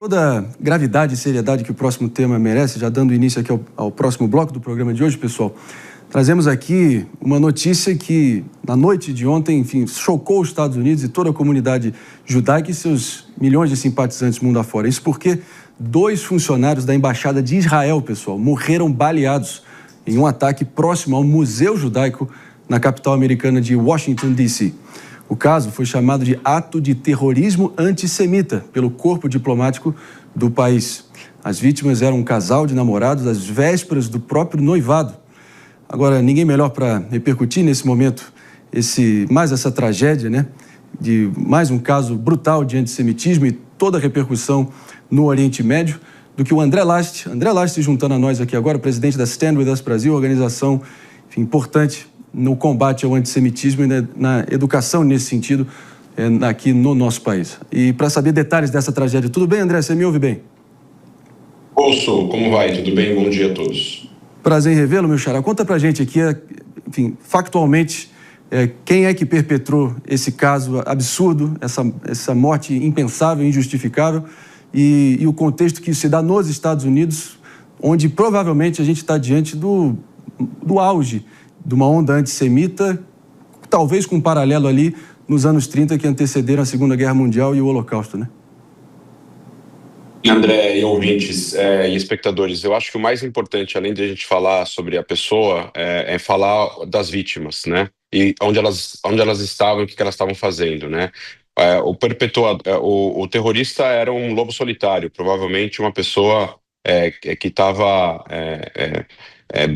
Toda a gravidade e seriedade que o próximo tema merece, já dando início aqui ao próximo bloco do programa de hoje, pessoal, trazemos aqui uma notícia que, na noite de ontem, enfim, chocou os Estados Unidos e toda a comunidade judaica e seus milhões de simpatizantes mundo afora. Isso porque 2 funcionários da Embaixada de Israel, pessoal, morreram baleados em um ataque próximo ao Museu Judaico na capital americana de Washington, D.C. O caso foi chamado de ato de terrorismo antissemita pelo corpo diplomático do país. As vítimas eram um casal de namorados às vésperas do próprio noivado. Agora, ninguém melhor para repercutir nesse momento mais essa tragédia, né? De mais um caso brutal de antissemitismo e toda a repercussão no Oriente Médio, do que o André Last. André Last se juntando a nós aqui agora, presidente da Stand With Us Brasil, organização, enfim, importante no combate ao antissemitismo e na educação nesse sentido aqui no nosso país. E para saber detalhes dessa tragédia, tudo bem, André? Você me ouve bem? Ouço, como vai? Tudo bem? Bom dia a todos. Prazer em revê-lo, meu xará. Conta pra gente aqui, enfim, factualmente, quem é que perpetrou esse caso absurdo, essa morte impensável, injustificável, e o contexto que se dá nos Estados Unidos, onde provavelmente a gente está diante do auge de uma onda antissemita, talvez com um paralelo ali nos anos 30 que antecederam a Segunda Guerra Mundial e o Holocausto, né? André, e ouvintes e espectadores, eu acho que o mais importante, além de a gente falar sobre a pessoa, é falar das vítimas, né? E onde elas estavam e o que elas estavam fazendo, né? O terrorista era um lobo solitário, provavelmente uma pessoa que estava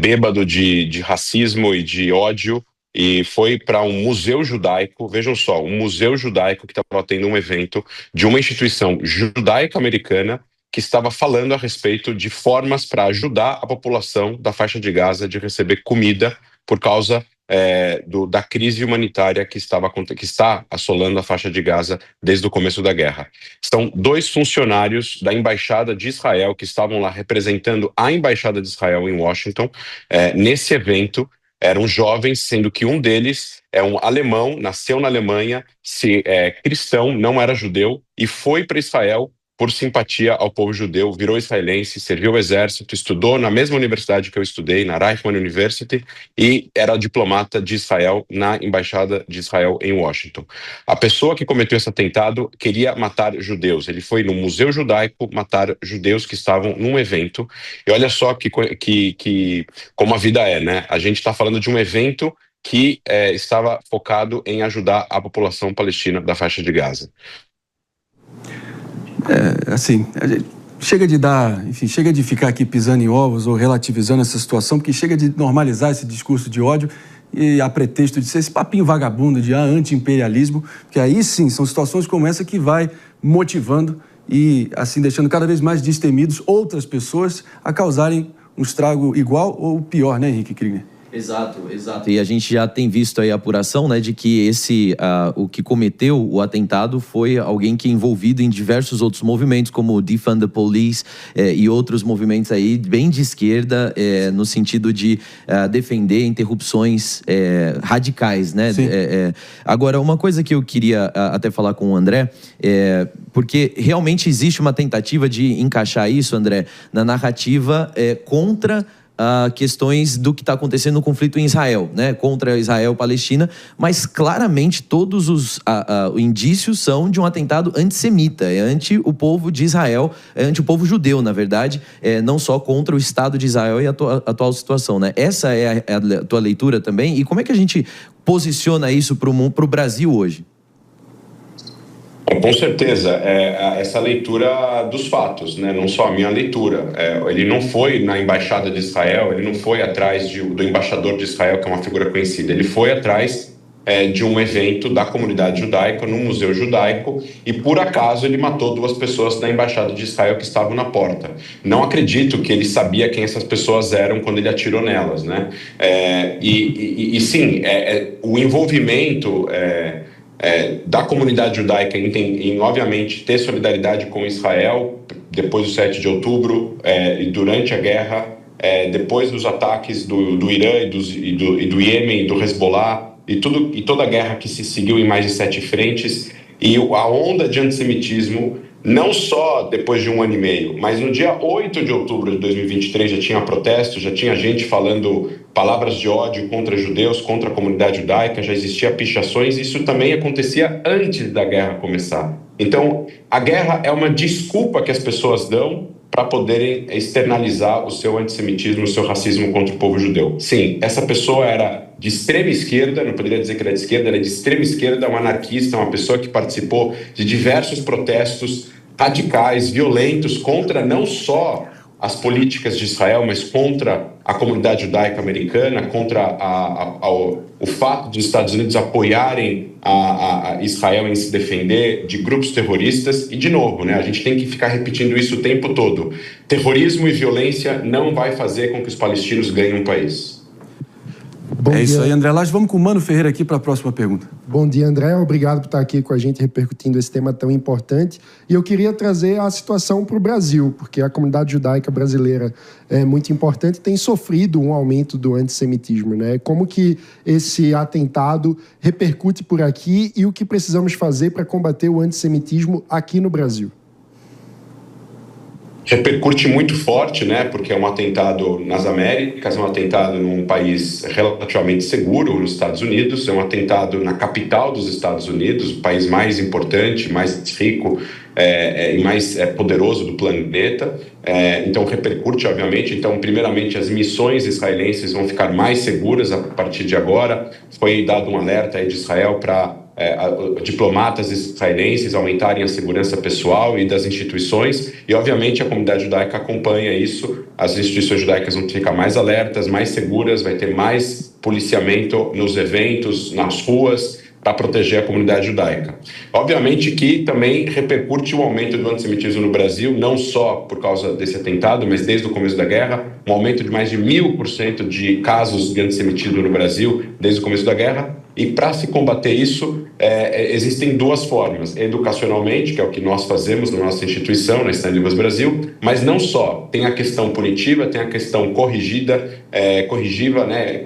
bêbado de racismo e de ódio, e foi para um museu judaico. Vejam só, um museu judaico que estava tendo um evento de uma instituição judaica americana que estava falando a respeito de formas para ajudar a população da faixa de Gaza de receber comida por causa da crise humanitária que está assolando a faixa de Gaza desde o começo da guerra. São 2 funcionários da Embaixada de Israel que estavam lá representando a Embaixada de Israel em Washington. Nesse evento, eram jovens, sendo que um deles é um alemão, nasceu na Alemanha, cristão, não era judeu, e foi para Israel por simpatia ao povo judeu, virou israelense, serviu o exército, estudou na mesma universidade que eu estudei, na Reichman University, e era diplomata de Israel na Embaixada de Israel em Washington. A pessoa que cometeu esse atentado queria matar judeus. Ele foi no Museu Judaico matar judeus que estavam num evento. E olha só como a vida é, né? A gente está falando de um evento que estava focado em ajudar a população palestina da faixa de Gaza. Assim, chega de ficar aqui pisando em ovos ou relativizando essa situação, porque chega de normalizar esse discurso de ódio e a pretexto de ser esse papinho vagabundo de anti-imperialismo, que aí sim, são situações como essa que vai motivando e assim deixando cada vez mais destemidos outras pessoas a causarem um estrago igual ou pior, né, Henrique Kriegner? Exato. E a gente já tem visto aí a apuração, né, de que o que cometeu o atentado foi alguém que é envolvido em diversos outros movimentos, como o Defund the Police e outros movimentos aí bem de esquerda, no sentido de defender interrupções radicais, né? Agora, uma coisa que eu queria até falar com o André, porque realmente existe uma tentativa de encaixar isso, André, na narrativa contra questões do que está acontecendo no conflito em Israel, né? Contra Israel e Palestina, mas claramente todos os indícios são de um atentado antissemita, anti o povo de Israel, anti o povo judeu, na verdade, não só contra o Estado de Israel e a atual situação, né? Essa é a tua leitura também? E como é que a gente posiciona isso para o Brasil hoje? Com certeza, essa leitura dos fatos, né? Não só a minha leitura. Ele não foi na Embaixada de Israel, ele não foi atrás do embaixador de Israel, que é uma figura conhecida, ele foi atrás de um evento da comunidade judaica, no Museu Judaico, e por acaso ele matou 2 pessoas da Embaixada de Israel que estavam na porta. Não acredito que ele sabia quem essas pessoas eram quando ele atirou nelas, né? Sim, o envolvimento da comunidade judaica em, obviamente, ter solidariedade com Israel depois do 7 de outubro e durante a guerra, depois dos ataques do Irã e do Iêmen, do Hezbollah e toda a guerra que se seguiu em mais de 7 frentes, e a onda de antissemitismo não só depois de 1 ano e meio, mas no dia 8 de outubro de 2023 já tinha protesto, já tinha gente falando palavras de ódio contra judeus, contra a comunidade judaica, já existia pichações, e isso também acontecia antes da guerra começar. Então, a guerra é uma desculpa que as pessoas dão para poderem externalizar o seu antissemitismo, o seu racismo contra o povo judeu. Sim, essa pessoa era de extrema esquerda, não poderia dizer que era de esquerda, era de extrema esquerda, uma anarquista, uma pessoa que participou de diversos protestos radicais, violentos, contra não só as políticas de Israel, mas contra a comunidade judaica americana, contra o fato dos Estados Unidos apoiarem a Israel em se defender de grupos terroristas. E, de novo, né, a gente tem que ficar repetindo isso o tempo todo. Terrorismo e violência não vai fazer com que os palestinos ganhem um país. É isso aí, André Lage. Vamos com o Mano Ferreira aqui para a próxima pergunta. Bom dia, André. Obrigado por estar aqui com a gente repercutindo esse tema tão importante. E eu queria trazer a situação para o Brasil, porque a comunidade judaica brasileira é muito importante e tem sofrido um aumento do antissemitismo, né? Como que esse atentado repercute por aqui e o que precisamos fazer para combater o antissemitismo aqui no Brasil? Repercute muito forte, né? Porque é um atentado nas Américas, é um atentado num país relativamente seguro, nos Estados Unidos, é um atentado na capital dos Estados Unidos, o país mais importante, mais rico e mais poderoso do planeta. Então repercute, obviamente. Então, primeiramente, as missões israelenses vão ficar mais seguras a partir de agora. Foi dado um alerta aí de Israel para diplomatas israelenses aumentarem a segurança pessoal e das instituições, e obviamente a comunidade judaica acompanha isso. As instituições judaicas vão ficar mais alertas, mais seguras, vai ter mais policiamento nos eventos, nas ruas, para proteger a comunidade judaica. Obviamente que também repercute o aumento do antissemitismo no Brasil, não só por causa desse atentado, mas desde o começo da guerra, um aumento de mais de 1000% de casos de antissemitismo no Brasil desde o começo da guerra. E para se combater isso, existem duas formas: educacionalmente, que é o que nós fazemos na nossa instituição, na Stand Libras Brasil, mas não só. Tem a questão punitiva, tem a questão corrigiva, né,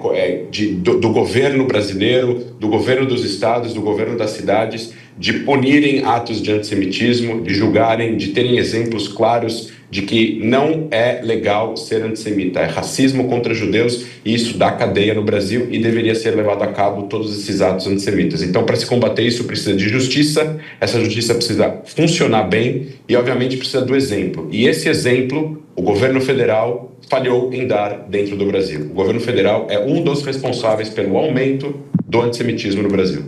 do governo brasileiro, do governo dos estados, do governo das cidades, de punirem atos de antissemitismo, de julgarem, de terem exemplos claros de que não é legal ser antissemita, é racismo contra judeus, e isso dá cadeia no Brasil e deveria ser levado a cabo todos esses atos antissemitas. Então, para se combater isso, precisa de justiça, essa justiça precisa funcionar bem e, obviamente, precisa do exemplo. E esse exemplo, o governo federal falhou em dar dentro do Brasil. O governo federal é um dos responsáveis pelo aumento do antissemitismo no Brasil.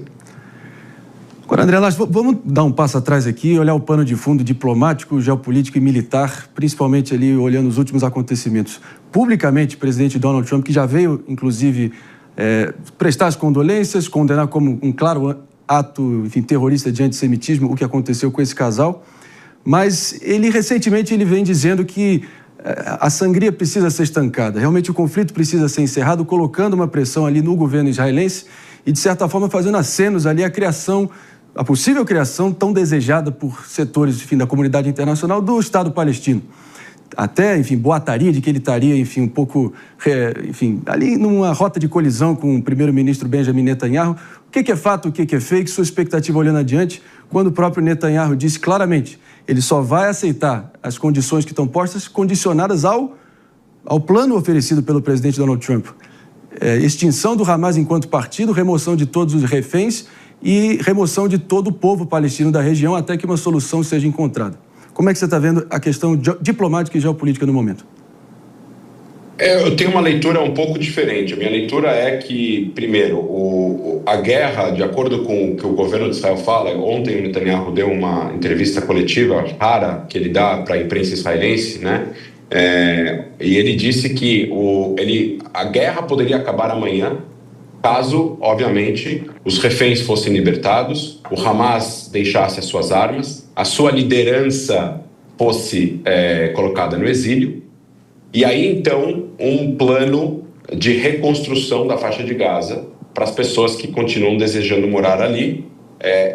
Agora, André Lage, vamos dar um passo atrás aqui e olhar o pano de fundo diplomático, geopolítico e militar, principalmente ali olhando os últimos acontecimentos. Publicamente, o presidente Donald Trump, que já veio, inclusive, prestar as condolências, condenar como um claro ato, enfim, terrorista de antissemitismo o que aconteceu com esse casal, mas recentemente ele vem dizendo que a sangria precisa ser estancada, realmente o conflito precisa ser encerrado, colocando uma pressão ali no governo israelense e, de certa forma, fazendo acenos ali a possível criação tão desejada por setores, enfim, da comunidade internacional do Estado palestino. Até, enfim, boataria de que ele estaria, enfim, um pouco, enfim, ali numa rota de colisão com o primeiro-ministro Benjamin Netanyahu. O que é fato, o que é fake, sua expectativa olhando adiante, quando o próprio Netanyahu disse claramente, ele só vai aceitar as condições que estão postas condicionadas ao plano oferecido pelo presidente Donald Trump. Extinção do Hamas enquanto partido, remoção de todos os reféns e remoção de todo o povo palestino da região até que uma solução seja encontrada. Como é que você está vendo a questão diplomática e geopolítica no momento? Eu tenho uma leitura um pouco diferente. A minha leitura é que, primeiro, a guerra, de acordo com o que o governo de Israel fala, ontem o Netanyahu deu uma entrevista coletiva rara que ele dá para a imprensa israelense, né? E ele disse que a guerra poderia acabar amanhã, caso, obviamente, os reféns fossem libertados, o Hamas deixasse as suas armas, a sua liderança fosse colocada no exílio, e aí, então, um plano de reconstrução da faixa de Gaza para as pessoas que continuam desejando morar ali.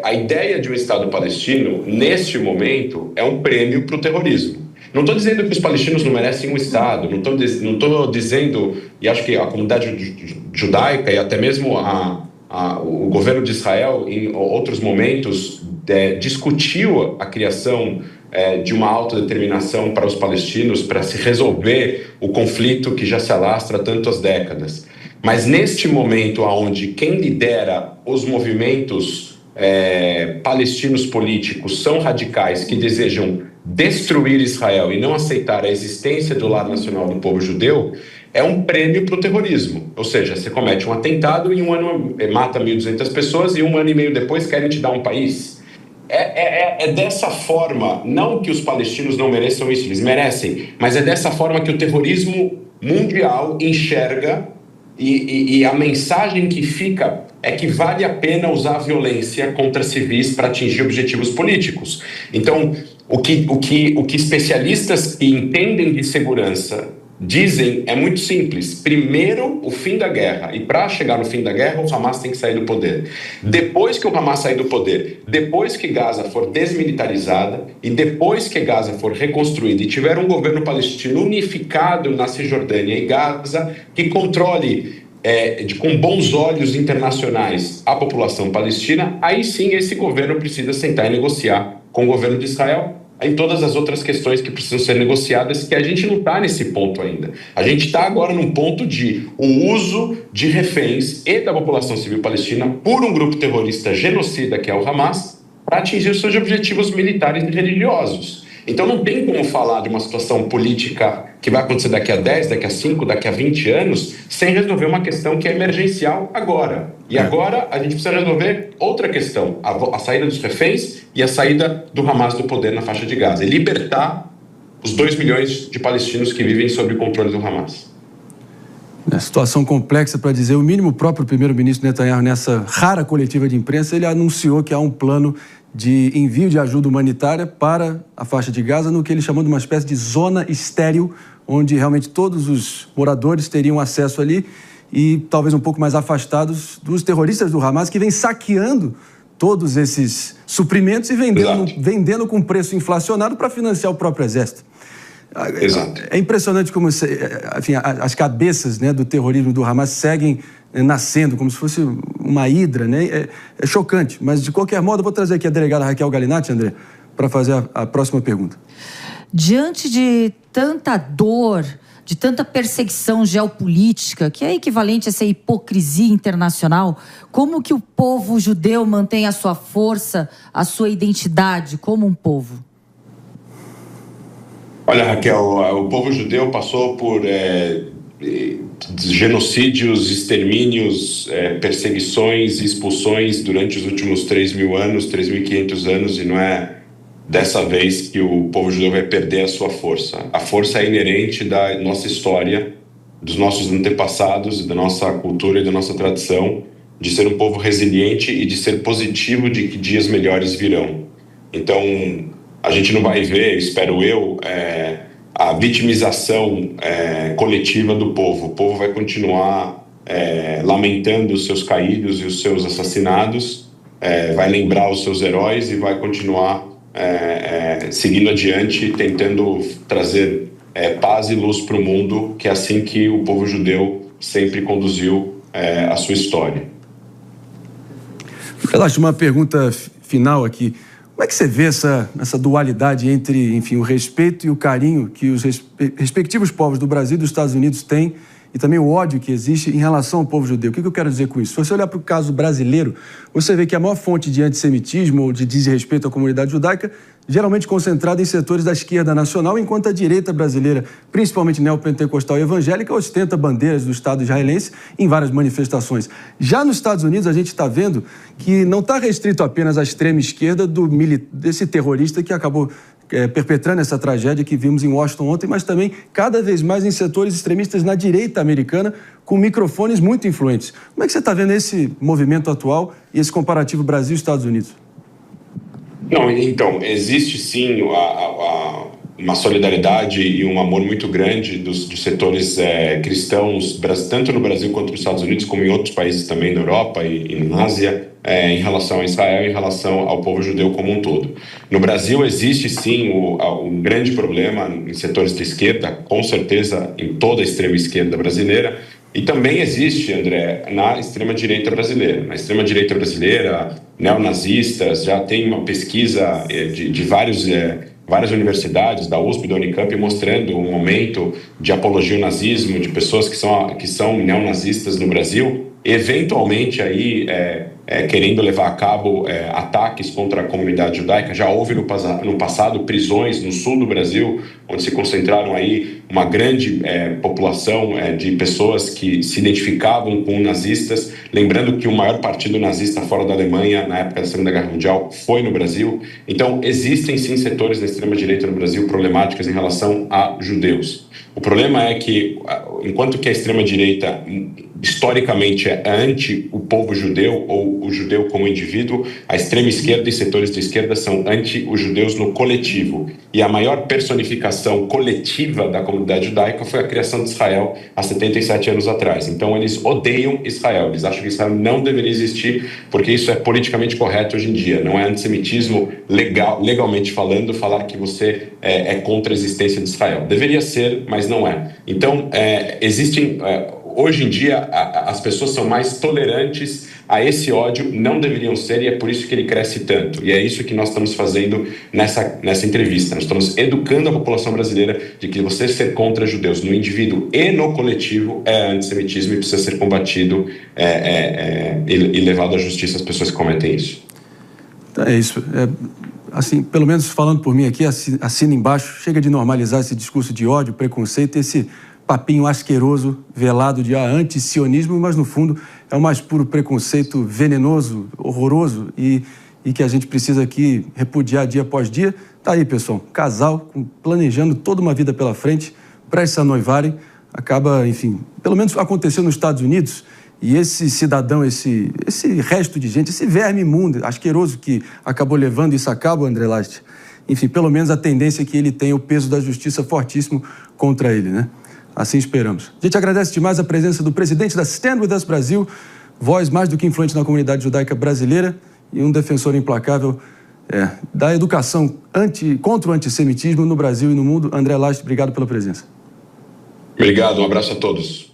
A ideia de um Estado palestino, neste momento, é um prêmio para o terrorismo. Não estou dizendo que os palestinos não merecem um Estado, não estou dizendo, e acho que a comunidade judaica e até mesmo o governo de Israel, em outros momentos, discutiu a criação de uma autodeterminação para os palestinos, para se resolver o conflito que já se alastra há tantas décadas. Mas neste momento onde quem lidera os movimentos palestinos políticos são radicais que desejam destruir Israel e não aceitar a existência do lar nacional do povo judeu, é um prêmio para o terrorismo. Ou seja, você comete um atentado e em um ano mata 1.200 pessoas e um ano e meio depois querem te dar um país. É dessa forma, não que os palestinos não mereçam isso, eles merecem, mas é dessa forma que o terrorismo mundial enxerga e a mensagem que fica é que vale a pena usar a violência contra civis para atingir objetivos políticos. Então, o que especialistas que entendem de segurança dizem é muito simples. Primeiro, o fim da guerra. E para chegar no fim da guerra, o Hamas tem que sair do poder. Depois que o Hamas sair do poder, depois que Gaza for desmilitarizada e depois que Gaza for reconstruída e tiver um governo palestino unificado na Cisjordânia e Gaza, que controle com bons olhos internacionais a população palestina, aí sim esse governo precisa sentar e negociar com o governo de Israel em todas as outras questões que precisam ser negociadas, que a gente não está nesse ponto ainda. A gente está agora num ponto de o uso de reféns e da população civil palestina por um grupo terrorista genocida, que é o Hamas, para atingir os seus objetivos militares e religiosos. Então não tem como falar de uma situação política que vai acontecer daqui a 10, daqui a 5, daqui a 20 anos, sem resolver uma questão que é emergencial agora. E agora a gente precisa resolver outra questão, a saída dos reféns e a saída do Hamas do poder na faixa de Gaza. E libertar os 2 milhões de palestinos que vivem sob o controle do Hamas. Situação complexa, para dizer o mínimo. O próprio primeiro-ministro Netanyahu, nessa rara coletiva de imprensa, ele anunciou que há um plano de envio de ajuda humanitária para a faixa de Gaza, no que ele chamou de uma espécie de zona estéril, onde realmente todos os moradores teriam acesso ali e talvez um pouco mais afastados dos terroristas do Hamas, que vem saqueando todos esses suprimentos e vendendo com preço inflacionado para financiar o próprio exército. Exato. É impressionante como enfim, as cabeças, né, do terrorismo do Hamas seguem nascendo como se fosse uma hidra, né? É chocante, mas de qualquer modo eu vou trazer aqui a delegada Raquel Galinatti, André, para fazer a próxima pergunta. Diante de tanta dor, de tanta perseguição geopolítica, que é equivalente a essa hipocrisia internacional, como que o povo judeu mantém a sua força, a sua identidade como um povo? Olha, Raquel, o povo judeu passou por genocídios, extermínios, perseguições e expulsões durante os últimos 3.000 anos, 3.500 anos, e não é dessa vez que o povo judeu vai perder a sua força. A força é inerente da nossa história, dos nossos antepassados, da nossa cultura e da nossa tradição, de ser um povo resiliente e de ser positivo de que dias melhores virão. Então, a gente não vai ver, espero eu, a vitimização coletiva do povo. O povo vai continuar lamentando os seus caídos e os seus assassinados, vai lembrar os seus heróis e vai continuar seguindo adiante, tentando trazer paz e luz para o mundo, que é assim que o povo judeu sempre conduziu a sua história. Relaxa, uma pergunta final aqui. Como é que você vê essa dualidade entre, enfim, o respeito e o carinho que os respectivos povos do Brasil e dos Estados Unidos têm e também o ódio que existe em relação ao povo judeu? O que eu quero dizer com isso? Se você olhar para o caso brasileiro, você vê que a maior fonte de antissemitismo ou de desrespeito à comunidade judaica geralmente concentrada em setores da esquerda nacional, enquanto a direita brasileira, principalmente neopentecostal e evangélica, ostenta bandeiras do Estado israelense em várias manifestações. Já nos Estados Unidos, a gente está vendo que não está restrito apenas à extrema esquerda desse terrorista que acabou perpetrando essa tragédia que vimos em Washington ontem, mas também cada vez mais em setores extremistas na direita americana, com microfones muito influentes. Como é que você está vendo esse movimento atual e esse comparativo Brasil e Estados Unidos? Não, então, existe sim uma solidariedade e um amor muito grande dos setores cristãos, tanto no Brasil quanto nos Estados Unidos, como em outros países também na Europa e na Ásia, em relação a Israel, em relação ao povo judeu como um todo. No Brasil existe sim um grande problema em setores de esquerda, com certeza em toda a extrema esquerda brasileira, e também existe, André, na extrema-direita brasileira. Na extrema-direita brasileira, neonazistas, já tem uma pesquisa de vários várias universidades, da USP, da Unicamp, mostrando um aumento de apologia ao nazismo, de pessoas que são neonazistas no Brasil, eventualmente aí querendo levar a cabo ataques contra a comunidade judaica. Já houve no passado prisões no sul do Brasil, onde se concentraram aí uma grande população de pessoas que se identificavam com nazistas. Lembrando que o maior partido nazista fora da Alemanha, na época da Segunda Guerra Mundial, foi no Brasil. Então, existem sim setores da extrema-direita no Brasil problemáticas em relação a judeus. O problema é que, enquanto que a extrema-direita historicamente é anti o povo judeu ou o judeu como indivíduo, a extrema-esquerda e setores de esquerda são anti os judeus no coletivo. E a maior personificação coletiva da comunidade judaica foi a criação de Israel há 77 anos atrás. Então, eles odeiam Israel, eles acham que Israel não deveria existir porque isso é politicamente correto hoje em dia. Não é antissemitismo legalmente falando, falar que você é contra a existência de Israel. Deveria ser, mas não é. Então, existem... Hoje em dia, as pessoas são mais tolerantes a esse ódio, não deveriam ser, e é por isso que ele cresce tanto. E é isso que nós estamos fazendo nessa entrevista. Nós estamos educando a população brasileira de que você ser contra judeus no indivíduo e no coletivo é antissemitismo e precisa ser combatido e levado à justiça as pessoas que cometem isso. É isso. Assim, pelo menos falando por mim aqui, assina embaixo, chega de normalizar esse discurso de ódio, preconceito, esse papinho asqueroso, velado de anti-sionismo, mas no fundo é o mais puro preconceito venenoso, horroroso e que a gente precisa aqui repudiar dia após dia. Tá aí, pessoal, casal planejando toda uma vida pela frente, prestes a noivarem, acaba, enfim, pelo menos aconteceu nos Estados Unidos, e esse cidadão, esse resto de gente, esse verme imundo, asqueroso que acabou levando isso a cabo, André Last, enfim, pelo menos a tendência é que ele tenha o peso da justiça fortíssimo contra ele, né? Assim esperamos. A gente agradece demais a presença do presidente da Stand With Us Brasil, voz mais do que influente na comunidade judaica brasileira e um defensor implacável da educação contra o antissemitismo no Brasil e no mundo. André Last, obrigado pela presença. Obrigado, um abraço a todos.